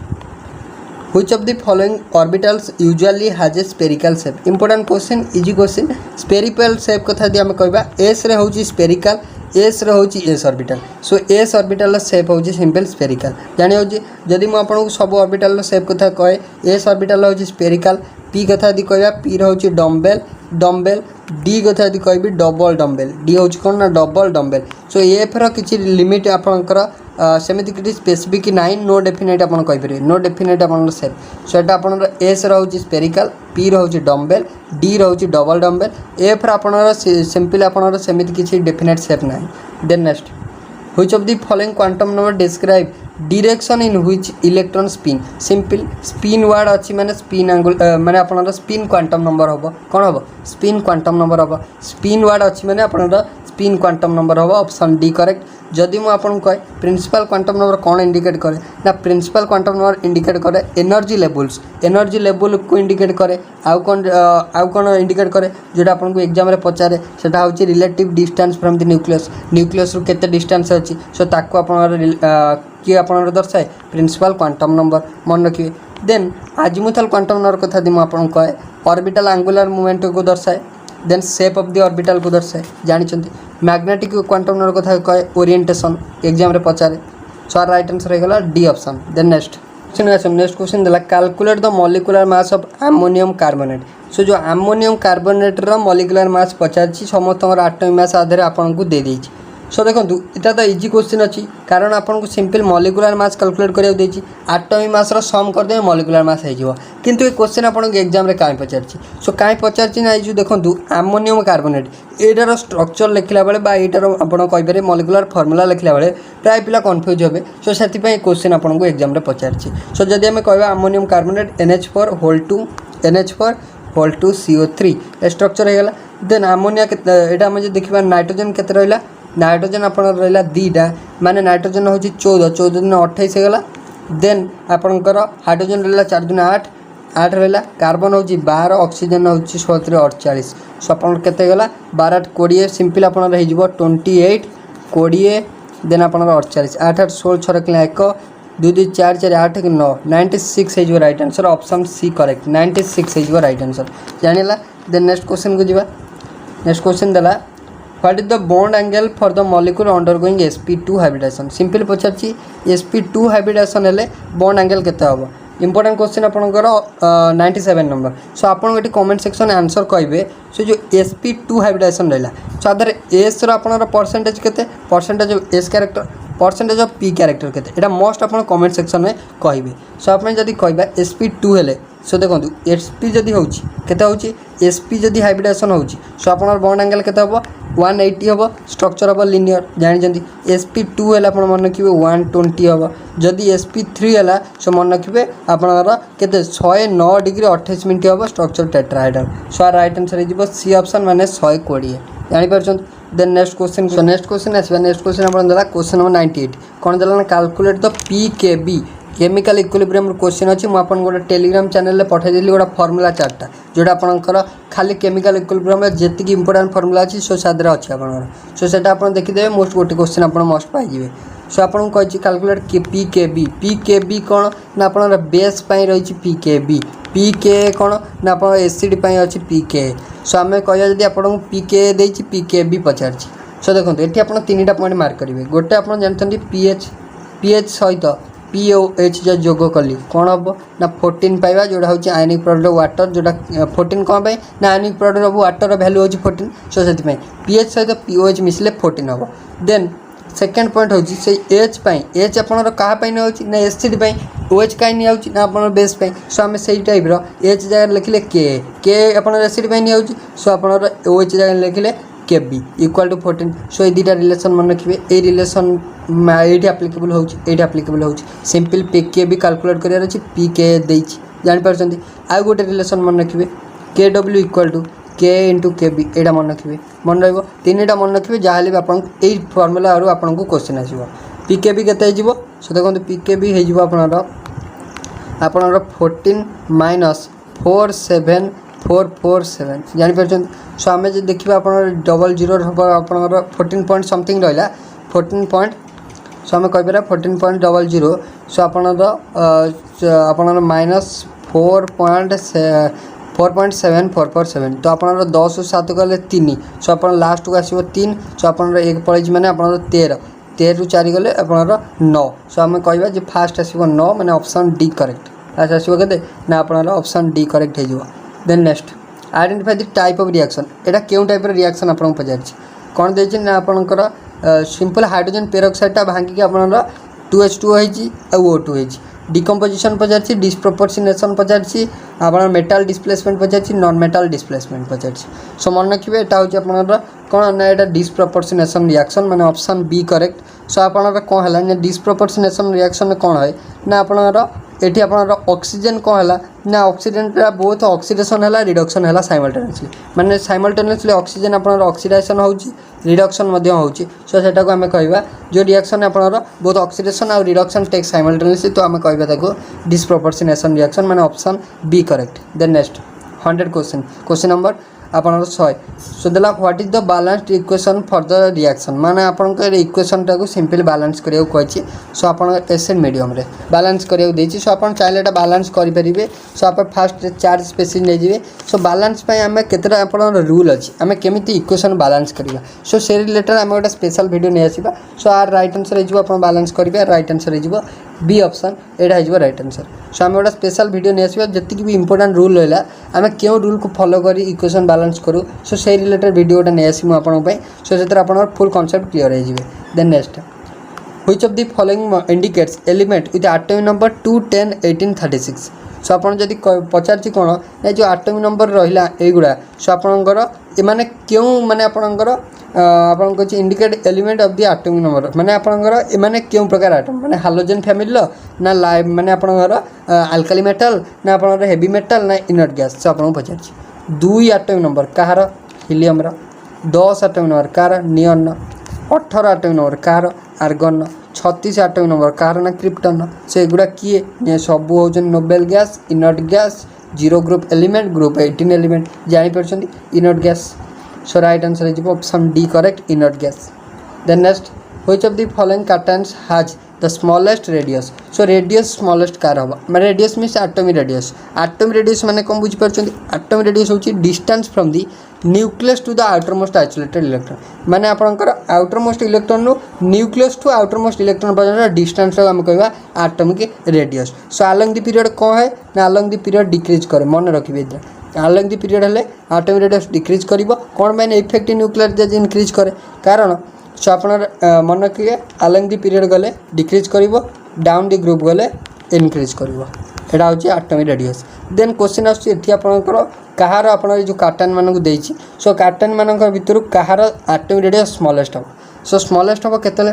S1: Which of the following orbitals usually has a spherical shape? Important question, easy question. Spherical shape कथा दी आम कहबा S रे होची spherical, S रे होची S orbital. So S orbital shape होची simple spherical. जानि होची जदि मु आपन सब orbital shape कथा कहे S orbital होची spherical, P कथा दी कहबा P रे होची डम्बेल, D कथा दी कहबी डबल डम्बेल, D होची कोन ना डबल डम्बेल. सो F रो किछि लिमिट आपनकर सेमती किसी स्पेसिफिक नाइन नो डेफिनेट आप नो डेफिनेट आप सेप सो यहाँ आप एस रोचे स्पेरिकल पी रोचे डम्बेल डी रोचे डबल डम्बेल एफ आप सिंपल आप सेमती किसी डेफिनेट सेप ना then next which of the following quantum number describe direction in which electron spin simple spin word अच्छी माने स्पिन एंगल माने आपन स्पिन क्वांटम नंबर हम कौन हम स्पिन क्वांटम नंबर हम स्पिन वर्ड अच्छी माने आपन स्पिन क्वांटम नंबर हम ऑप्शन डी करेक्ट जदि मुझे आपको कहे प्रिंसिपल क्वांटम नंबर कौन इंडिकेट करे ना प्रिंसिपल क्वांटम नंबर इंडिकेट करे एनर्जी लेवल को इंडिकेट करे आउ कौन इंडिकेट करे जोटा आपको एग्जाम रे पचारे सेटा होची relative distance from the nucleus रु केते डिस्टेंस अछि सो ताको आपन कि आपन दर्शाए प्रिंसिपल क्वांटम नंबर मन रखिए देन आजिमुथल क्वांटम नंबर कथा दी मुझे आपको कहे ऑर्बिटल एंगुलर मूवमेंट को दर्शाए then shape of the orbital को दर्शाए जानी मैग्नेटिक क्वांटम नंबर कथा कहे ओरिएंटेशन एग्जाम रे पचारे सो राइट आंसर होगा D option then next question देला calculate the molecular mass of ammonium carbonate so जो अमोनियम कार्बोनेट रो मॉलिक्यूलर मास पचार समस्त एटॉमिक मास आधार आपको दे देछि सो देखो यहाँ तो इजी क्वेश्चन अच्छी कारण आपको सिंपल मॉलिक्यूलर मास कैलकुलेट करा देती एटॉमिक मास सम करदे मॉलिक्यूलर मास हो किंतु ये क्वेश्चन आपको एग्जाम रे कहीं पचार सो कहीं पचार ना जो देखो आमोनियम कार्बोनेट एटार स्ट्रक्चर लिखला बेले यार आपड़ कहींपर मॉलिक्यूलर फॉर्मूला लिखला बेले प्राय पिला कन्फ्यूज हे सो से क्वेश्चन आपको एग्जाम रे पचार सो जदि आम कह ammonium carbonate NH4 whole two CO3 structure हो गला देन आमोनिया यहाँ आम देखा नाइट्रोजन के रहा नाइट्रोजन आप रहा दीटा माने नाइट्रोजन हूँ 14 दिन 28 होगा देन आपणकर हाइड्रोजन रहा 4 दिन 8 रहा कार्बन हूँ 12 ऑक्सीजन हूँ 17 48 सो आप केगला 12 20 सिंपल आप 28 20 देन आप 48 8 8 16 6 रखिले 1 2 2 4 4 8 9 96 हो right answer option C correct 96 हो रईट आंसर जानिला देन नेक्स्ट क्वेश्चन को जीवा नेक्स्ट क्वेश्चन देला what is the bond angle for the molecule undergoing sp2 hybridisation simple पचारछि sp2 हाइब्रिडेशन हेले बॉन्ड एंगल केते हबो इंपोर्टेंट क्वेश्चन आपनकर 97 नंबर सो आपन एटी कमेंट सेक्शन आंसर कहबे सो जो sp2 हाइब्रिडेशन रहला सो अदर s रो आपनकर परसेंटेज केते percentage of s character percentage of p character केते एटा मोस्ट आपन कमेंट सेक्शन में कहबे सो आपन जदी कहबा sp2 हेले सो देखो sp जदी होउची केते होउची sp जदी हाइब्रिडेशन होउची सो आपनर बॉन्ड एंगल केते हबो 180 हम स्ट्रक्चर हम लिनियर जानी sp2 है मन रखिए 120 हम जदि sp3 है सो मन रखिए आपणकर केते 109 डिग्री 28 मिनट हम structure tetrahedral so right answer हो सी ऑप्शन माने 120 जापर देन नेक्स्ट क्वेश्चन आसवा नेक्स्ट क्वेश्चन आप क्वेश्चन नंबर 98 कौन देला calculate the pKb chemical equilibrium question अच्छी मुझे गोटे टेलीग्राम चैनल में पठाई गोटे फर्मूला चार्टा जोटा आपंकर खाली केमिकल इक्विलिब्रियम जी इंपोर्टेंट फर्मूला अच्छी सो सादर अच्छी आप सो से देखीदे मोस्ट गोटे क्वेश्चन आप मस्ट पाइबे सो आपको कही कैलकुलेट pKb कौन ना आप बेस रही pKb pK कौन ना आप एसिड अच्छी pK सो आम कह जब आपको pK देती pKb पचार सो देखो ये आप 3टा पॉइंट मार्क करेंगे गोटे आप जानते pH सहित POH जो जोग कली कौन हम ना 14 पाइबा जोड़ा हूँ आयनिक प्रोडक्ट वाटर जोटा 14 कौन पाई ना ionic product of water value हूँ 14 सो से pH सहित POH मिसले 14 हम देन सेकेंड पॉइंट हूँ से H H आपंकर क्या ना एसिड OH कहीं नहीं ना आप बेस सो आम से टाइप H जगह लिखिले के आप एसिड नहीं सो आप OH जगह लिखिले Kb इक्वाल टू 14 सो ये दुटा रिलेसन मन रखिए ये रिलेसन ये आप्लिकेबल हो सिंपल pKb कैलकुलेट करार अच्छी pK जापर आउ गोटे रिलेसन मन रखिए Kw equal to K into Kb यहाँ मन रखिए मन रा मन रखिए जहाँ भी आप फर्मूला आपको क्वेश्चन आसो pKb के सो देखो pKb आपणकर 14 माइनस 47447 जापर सो आम जो देखा आप 00 आपंकर 14 पॉइंट समथिंग रहा 14 पॉइंट सो आम कहीपर 14.00 सो आपणकर माइनस 4.7447 तो आप 10 7 गले 3 सो आप लास्ट को आसो 3 सो आप एक पड़े मैंने आप 13 रु 4 गले आप 9 सो आम कह फास्ट आसो 9 मैंने ऑप्शन डी करेक्ट फास्ट आसो के ना आप ऑप्शन डी करेक्ट हो then next identify the type of reaction एटा क्यों टाइप रिएक्शन आपको पचार कौन देती ना आपंकर सिंपल हाइड्रोजन पेरोक्साइड भांगिक आपंकर 2H2 O2 डिकम्पोजिशन पचार डिस्प्रोपोर्शनेशन पचार आप मेटाल डिस्प्लेसमेंट पचार नॉन मेटाल डिस्प्लेसमेंट पचार सो मन रखिए यहाँ हूँ आपंकर कौन ना यहाँ डिस्प्रोपोर्शनेशन रिएक्शन मैंने ऑप्शन बी करेक्ट सो आप कौन है डिस्प्रोपोर्शनेशन रिएक्शन कौन है ना आपंकर ये आप ऑक्सीजन कौन है ना ऑक्सीजन बहुत ऑक्सीडेशन है रिडक्शन है साइमल्टेनियसली माने साइमल्टेनियसली ऑक्सीजन आप ऑक्सीडेशन हो रिडक्शन हो सो से आम कह जो रिएक्शन आप बहुत ऑक्सीडेशन और रिडक्शन टेक साइमल्टेनियसली तो आम कह डिस्प्रोपोर्शनेशन रिएक्शन माने option B correct then next 100 question number आप 100 सो देला what is the balanced equation for the reaction माने आपनकर इक्वेशन टाको सिंपल बैलेंस करियो कहछि सो आपन एसिड मीडियम रे बैलेंस करियो देछि सो आपन चाइले एटा बैलेंस करि परिबे सो आप फास्ट चार्ज स्पेसिस नै जिवे सो बैलेंस पय हमें केतरा आपन रूल अछि हमें केमिति इक्वेशन बैलेंस करिया सो से रिलेटेड हमें गोटे स्पेशल वीडियो नै आसीबा सो आर राइट आंसर हे जिवो आपन बैलेंस करिबे राइट आंसर हे जिवो बी ऑप्शन एटा हो राइट आंसर। सो आम गोटे स्पेशल वीडियो नहीं आसवा जी भी इंपोर्टेंट रूल रहा आम क्यों रूल को फॉलो कर इक्वेशन बैलेंस करूँ। सो से रिलेटेड वीडियो गोटे नहीं आसी मुझे सो से आप फुल कॉन्सेप्ट क्लियर हो। Then next which of the following indicates element with atomic number 2, 10, 18, 36। So आप जदि पचार कौन ना जो एटॉमिक नंबर रहा युवा सो आपंकर एमाने क्यों माने आपंकर आपन indicate element of the atomic number माने आपंकर एमाने क्यों प्रकार एटम माने हालोजन फैमिली ना लाइव माने आपंकर अल्काली मेटल ना आपंकर हेवी मेटल ना इनर्ट गैस। सो आपको पचार 2 एटॉमिक नंबर कहार हिलियम 10 एटॉमिक नंबर कार नियन 18 एटॉमिक नंबर कार आर्गन 36 एटॉमिक नंबर कार ना क्रिप्टन। से गुड़ा किए सब हो noble gas inert gas zero group element group 18 element जापर inert gas. So right answer है option D correct inert gas. Then next which of the following cations has the smallest radius. So radius smallest कार हम माने radius means atomic radius माने कौन बुझी पार्छन atomic radius होची distance from the nucleus to the outermost isolated electron माने आपनकर आउटरमोस्ट इलेक्ट्रॉन नु न्यूक्लियस टू आउटरमोस्ट इलेक्ट्रॉन पर्यंत डिस्टेंस हम कहवा atomic radius. So along the period कौन है ना अलोंग द पीरियड डिक्रीज करे मन रखिबे अलोंग द पीरियड हेले एटॉमिक रेडियस डिक्रीज करिवो कोन माने इफेक्टिव न्यूक्लियर चार्ज इंक्रीज करे कारण सो आप मन रखिए अलोंग द पीरियड गले डिक्रीज करिवो डाउन द ग्रुप गले इनक्रीज करिवो एटा होची एटॉमिक रेडियस। देन क्वेश्चन आछी एठी आपनकर कहार आपन जो कार्टन मानक देइछि सो कार्टन मानक भितर कहार एटॉमिक रेडियस स्मॉलेस्ट हो। सो स्मॉलेस्ट हो केतले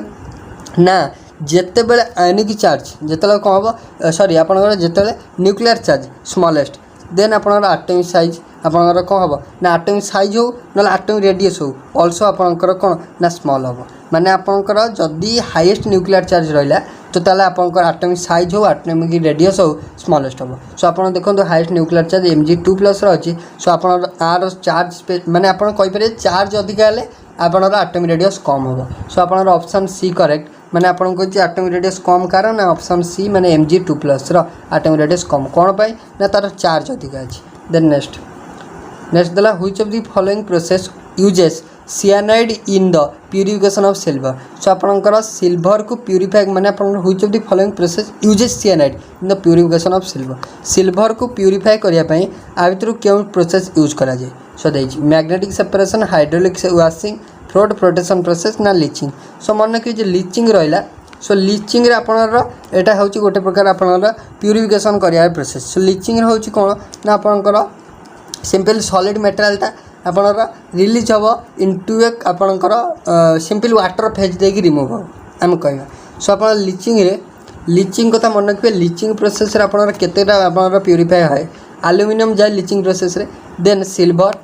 S1: ना जेते बेले आयनिक चार्ज जेतले कौन हम सॉरी आपनकर जेतले न्यूक्लियर चार्ज स्मॉलेस्ट देन आपनकर एटॉमिक साइज आपनकर कौन हम ना एटॉमिक साइज हो ना एटॉमिक रेडियस हो ऑल्सो आपनकर कौन ना स्मॉल हम माने आपनकर जदि हाईएस्ट न्यूक्लियर चार्ज रहिला तो ताले आपनकर एटॉमिक साइज हो एटॉमिक रेडियस हो स्मॉलेस्ट हम। सो आपन देखो हाईएस्ट न्यूक्लियर चार्ज Mg2+ अच्छी सो आपन आर चार्ज माने आपन कहि पारे चार्ज अधिक हेले आपनकर एटॉमिक रेडियस कम हम। सो आपनकर ऑप्शन सी करेक्ट माने आपन को एटॉमिक रेडियस कम कारण ना ऑप्शन सी माने Mg2+ रो एटॉमिक रेडियस कम कोन पाई ना तार चार्ज अधिक अछि। देन नेक्स्ट दला which of the following process uses cyanide in the purification of silver. So आपनकर सिल्वर को प्यूरिफाई माने आपन which of the following process uses cyanide in the purification of silver को प्यूरिफाई करिया पई आ भितर केउ प्रोसेस यूज करा जाय। सो देछि magnetic separation hydraulic washing float protection process ना लीचिंग। सो मन कि जे लीचिंग रहिला सो लीचिंग रे आपनर एटा होछि गोटे प्रकार आपनर प्यूरिफिकेशन करिया प्रोसेस। सो लीचिंग रे होछि कोन ना आपनकर सिंपल सॉलिड मटेरियलटा आपनर रिलीज हम इनटू ए आपनकर सिंपल वाटर फेज देकी रिमूव हो आम कहवा। सो आप लीचिंग कथा मन रखिए लीचिंग प्रोसेस रे आपनर केतेटा आपनर प्यूरिफाई है एल्युमिनियम जाए लीचिंग प्रोसेस रे देन सिल्वर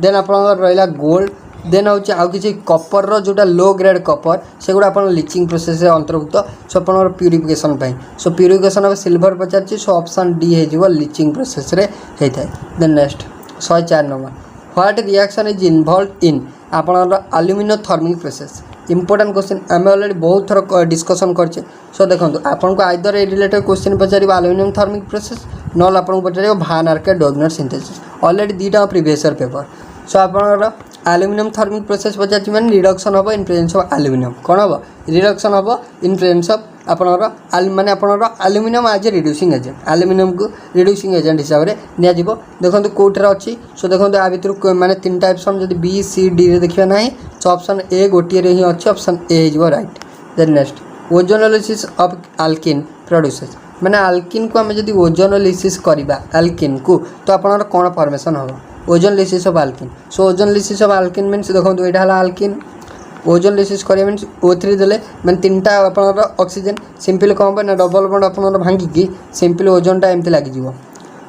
S1: देन आपनर रहिला गोल्ड देन होची आउ किछि कॉपर रो जोटा लो ग्रेड कॉपर सेगुडा आपन लीचिंग प्रोसेस रे अंतर्भुक्त। सो आपनर प्यूरिफिकेशन पई सो प्यूरिफिकेशन ऑफ सिल्वर पचारछि सो ऑप्शन डी हे जिवो लीचिंग प्रोसेस रे हे थाए। Then next 104 number what reaction is involve in आपनर aluminium thermic process. Important question आम ऑलरेडी बहुत थर डिस्कशन करछे। सो देखो आपन को आइदर ए रिलेटेड क्वेश्चन पचारिबो एल्युमिनियम थर्मिक प्रोसेस नॉल आपन को पचारिबो भान आर्के डोगनर सिंथेसिस ऑलरेडी दीटा प्रीवियस ईयर पेपर। सो आपनर एल्युमिनियम थर्मिक प्रोसेस पचारछि माने रिडक्शन हो इन प्रेजेंस ऑफ एल्युमिनियम कोन हो रिडक्शन हो इन प्रेजेंस ऑफ आपनर माने आपनर aluminium as a reducing agent aluminium को रिड्यूसिंग एजेंट हिसाब से निया जिवो। देखो कोठर अच्छी सो देखो आ भितर माने 3 टाइप्स हम जदि बी सी डी रे देखिबा नाही सो ऑप्शन ए गोटिए रे ही अच्छी ऑप्शन ए हिजबो right. Then next ozonolysis of alkene produces माने अल्किन को हम जदि ओजोनोलिसिस करिबा अल्किन को तो आपनर कोन फॉर्मेशन हो ozonolysis of alkene. So ozonolysis of alkene means देखो एटा हला अल्किन ओजोनोलिसिस करिया मींस O3 देले माने 3टा आपनर ऑक्सीजन सिंपल कम ना डबल बॉन्ड आपनर भांगी की सिंपल ओजोनटा एमती लागि जिवो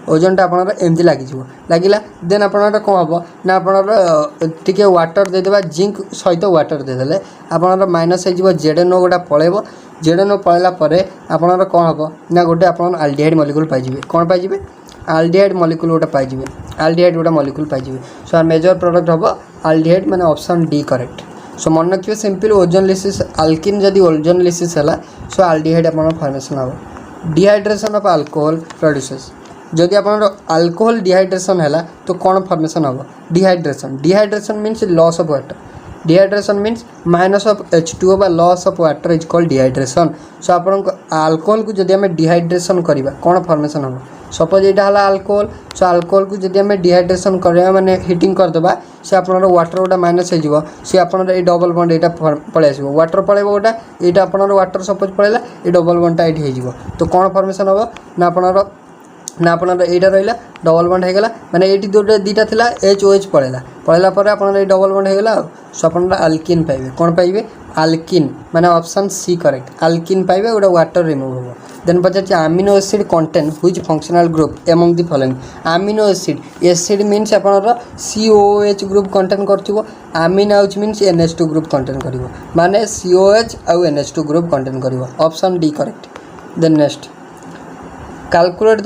S1: ओजोनटा आपनर एमती लागि जिवो लागिला देन आपनर कोन हबो ना आपनर टिके वाटर दे देबा जिंक सहित वाटर दे देले आपनर माइनस हे जिवो ZNO गोटा पळेबो ZNO पळेला परे आपनर कोन हबो ना गोटे आपनर एल्डिहाइड मॉलिक्यूल पाइ जिवे कोन पाइ जिवे एल्डिहाइड मॉलिक्यूल गोटा पाइ जिवे एल्डिहाइड गोटा मॉलिक्यूल पाइ जिवे। सो मेजर प्रोडक्ट हबो एल्डिहाइड माने ऑप्शन डी करेक्ट। सो मन रखिए सिंपल ओजोनोलिसिस अल्किन जदि ओजोनोलिसिस है सो एल्डिहाइड आपन फॉर्मेशन हम डिहाइड्रेशन ऑफ अल्कोहल प्रोड्यूसेस जदि आपन अल्कोहल डिहाइड्रेशन है तो कौन फॉर्मेशन हम dehydration means loss of water dehydration means minus of H2O बा loss of water is called dehydration. So आपन अल्कोहल को जदि हमें डिहाइड्रेशन करबा कोन फॉर्मेशन हो सपोज एटा हला अल्कोहल। सो अल्कोहल को जदि हमें डिहाइड्रेशन करबा माने हीटिंग कर देबा से आपनर वाटर गोटा माइनस हो जिवो से आपनर ए डबल बॉन्ड एटा पळे आसीबो वाटर पळेबो गोटा एटा आपनर वाटर सपोज पळेला ए डबल बॉन्ड एटी हो जिवो तो कोन फॉर्मेशन हो ना आपनर एटा रहिला डबल बॉन्ड हो गला माने एटी दुटा थिला HOH पळेला पर आपनर ए डबल बॉन्ड हो गला। सो आपनर अल्किन पाइबे कोन पाइबे अल्किन माने ऑप्शन सी करेक्ट अल्किन पाइबे गोटा वाटर रिमूव हो। देन पचार amino acid contain which functional group among the following amino acid means आपनर COOH ग्रुप कंटेन करथिबो अमीन आउच मीन्स NH2 ग्रुप कंटेन करिवो माने COH आउ NH2 ग्रुप कंटेन करिवो option D correct. Then next calculate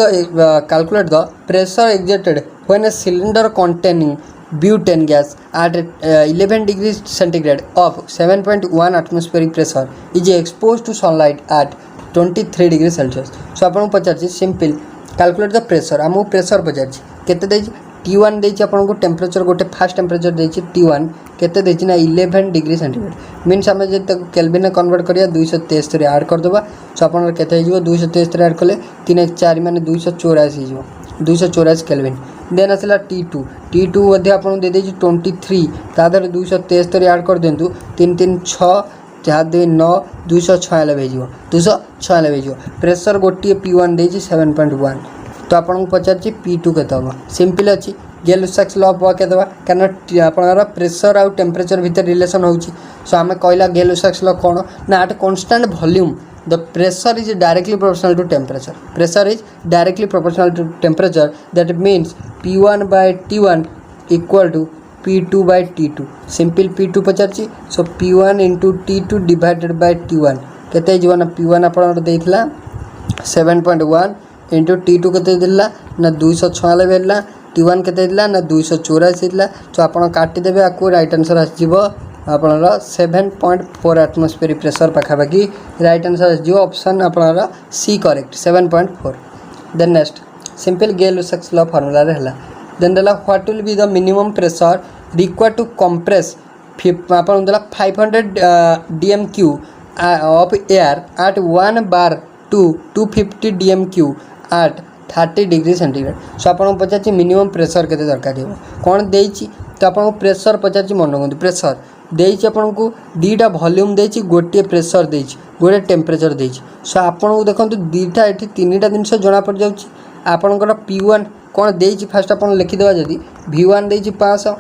S1: the pressure exerted when a cylinder containing butane gas at 11 degrees centigrade of 7.1 atmospheric pressure is exposed to sunlight at 23 degrees Celsius। सो आपन पचार simple calculate the pressure आमको pressure पचार केते देछि T1 देछि आपन को temperature गोटे fast temperature देछि T1 केते देछि ना 11 डिग्री सेंटीग्रेड मीन्स आम जब तक केल्विन कन्वर्ट करिया 273 ऐड कर देबा। सो आपन केते हो 273 ऐड कले 3 1 4 माने 284 हो 284 केल्विन। देन आसला T2 मध्ये आपन दे देछि 23 तादर 273 ऐड कर देंतु 3 3 6 4 2 9 296 हो 296 हो प्रेशर गोटे P1 देछि 7.1 तो आपन पचार P2 केते हो सिंपल अछि गेल-लुसाक्स लॉ पके देबा कारण आपनरा प्रेशर आउ टेम्परेचर भीतर रिलेशन होउची। सो आमे कहला गेल-लुसाक्स लॉ कोन ना at constant volume the pressure is directly proportional to temperature that means P1 by T1 equal to P2 by T2 simple P2 पचारची। So P1 into T2 divided by T1 केते जीवन ना P1 आपन देइथला 7.1 into T2 केते दिला ना 296 भेला T1 केते दिला ना 284 दिला। तो आपन काटी देबे आको राइट आंसर आस जीवो आपनर 7.4 एटमॉस्फेरिक प्रेशर पाखापाखि राइट आंसर आस जीवो ऑप्शन आपनर C correct 7.4। Then next simple Gay Lussac's law formula रे हला देन देला what will be the minimum pressure required to compress आपन देला 500 dmq of air at 1 bar to 250 dmq at 30 degree centigrade. So आपन पचार मिनिमम प्रेशर केते दरकार हो कोन देइछि तो आपन प्रेशर पचार मन रखु प्रेशर देइछि आपन को दीटा वॉल्यूम देइछि गोटे प्रेशर देइछि गोटे टेम्परेचर देइछि। सो आपन को देखंतु दीटा एठी तीनटा जिंस जणा पड़ जाउछि आपनकर P1 कोन देइछि फास्ट आपन लिखि देबा जदी V1 देइछि 500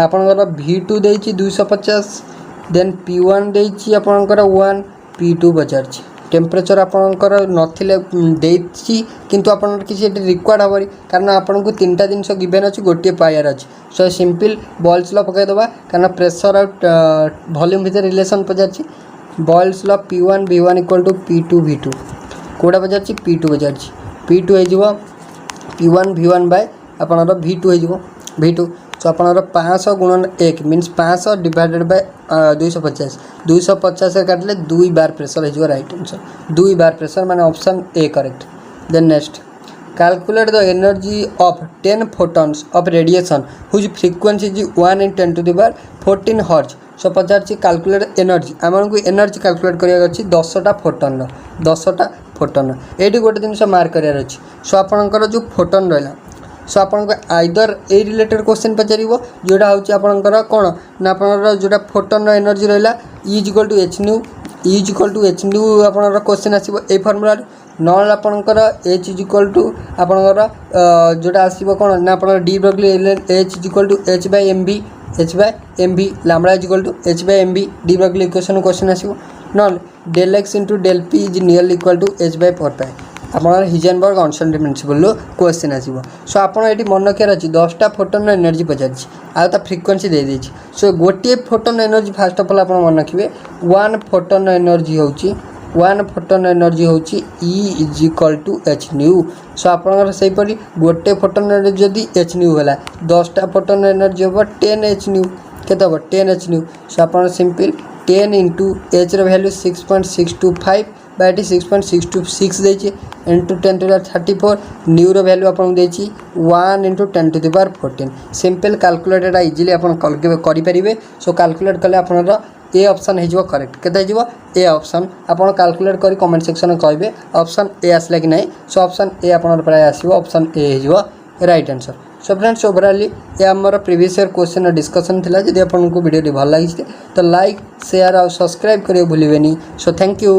S1: आपनकर V2 देइछि 250 देन P1 देइछि आपनकर 1 P2 पचारछि टेम्परेचर आपनकर नथिले देइछि किंतु आपनकर किछि एटी रिक्वायर्ड हबरी कारण आपन को तीनटा जिंस गिवन अछि गोटे पायर अछि। सो सिंपल बॉयल्स लॉ पकाय देबा कारण प्रेशर और वॉल्यूम भीतर रिलेशन पजाछि Boyle's law P1 V1 equal to P2 V2 कोडा पजाछि P2 पजाछि P2 हो जिवो P1 V1 बाय आपनर V2 हो जिवो V2। सो आपनर 500 गुणन 1 मीन्स 500 डिवाइडेड बाय 250 काटले 2 बार प्रेशर हो राइट आंसर 2 बार प्रेशर माने option A correct. Then next calculate the energy of 10 photons of radiation whose frequency is 1 × 10⁻14 hertz. So पचार calculate energy आम को energy calculate करिया अछि 10टा photon eighty गोटे जिनस mark करिया अछि। सो आपनकर जो फोटोन रहला सो आपन को आइदर ए रिलेटेड क्वेश्चन पचारिबो जोडा होची आपनकर कोन ना आपनकर जोडा फोटोन एनर्जी रहला is equal to h nu आपनकर क्वेश्चन आसीबो ए फार्मूला नॉन आपनकर h इज इक्वल टू आपनकर जोडा आसीबो कोन ना आपनकर d बगले h is equal to h by mv lambda is equal to h by mv d बगले क्वेश्चन आसीबो नॉन del x into del p is nearly equal to h by 4 pi आपनर हिजेनबर्ग ऑनस्टेड प्रिंसिपल क्वेश्चन आसीबो। So आपन एटी मन रखियार अछि 10टा photon energy पचारछि आ ता फ्रीक्वेंसी दे देछि। सो गोटे photon energy first of all आपन मन रखिबे 1 फोटोन एनर्जी होछि E is equal to h nu। So आपनर सही परि गोटे फोटोन एनर्जी जदी h nu होला 10टा फोटोन एनर्जी होबो 10 h nu केते होबो 10 h nu। सो आपन सिंपल 10 × h ର वैल्यू 6.625 बाय 6.626 देछि इंटू 10 टू द 34 न्यू रो वैल्यू आपन देछि 1 into 10 to the power 14 simple calculator easily आपन करि परिबे। सो कैलकुलेट कले आपन ए ऑप्शन हो करेक्ट केते हो ए ऑप्शन आपन कैलकुलेट करी कमेंट सेक्शन में कहबे ऑप्शन ए आसला कि नहीं। सो ऑप्शन ए आपन प्राय आसीबो ऑप्शन ए हो राइट आंसर। सो फ्रेंड्स ओवरऑली ये आमर प्रीवियस ईयर क्वेश्चन डिस्कशन थिला। जदि आपन को वीडियो भल लगी तो लाइक शेयर और सब्सक्राइब करियो भूलिबेनी। So thank you.